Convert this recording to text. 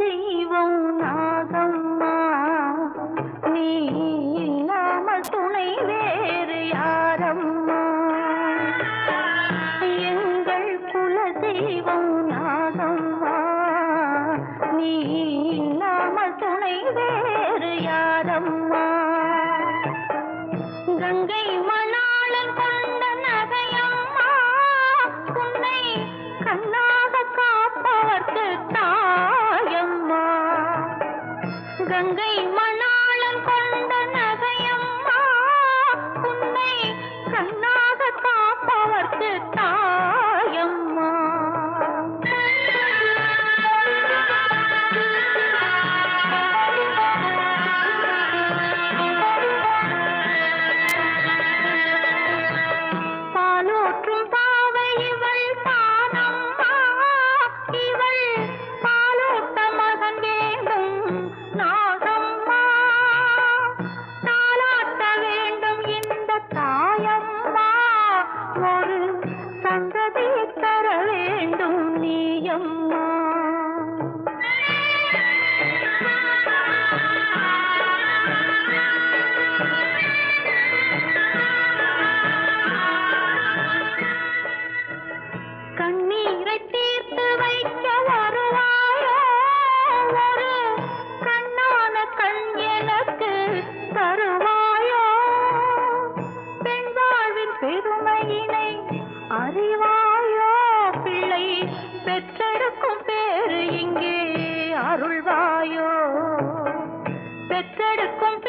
தெய்வம் நாகம்மா, நீ இல்லாமல் துணை வேறு யாரம்மா? எங்கள் குல தெய்வம் நாகம்மா, நீ இல்லாமல் துணை வேறு யாரம்மா? கங்கை மணாளன் கொண்ட நகையம்மா, உன்னை கண்ணாக காப்பவர்க்கு தாயம்மா. கங்கை மணாளன் கொண்ட நகையம்மா, உன்னை கண்ணாக காப்பவர்க்கு தாயம்மா. பாலூற்றும் பாவை இவள் தானம்மா, இவள் பாலூட்ட மகன் வேண்டும் நாகம்மா. தாலாட்ட வேண்டும் இந்த தாயம்மா, ஒரு சந்ததி தர வேண்டும் நீயம்மா. கண்ணீரை தீர்த்து வைக்க வருவாயோ, ஒரு கண்ணான கண் எனக்கு தருவாயோ? பெண் வாழ்வின் பெருமையினை அறிவாயோ? பிள்ளை பெற்றெடுக்கும் பேரு இங்கே அருள்வாயோ? பெற்றெடுக்கும்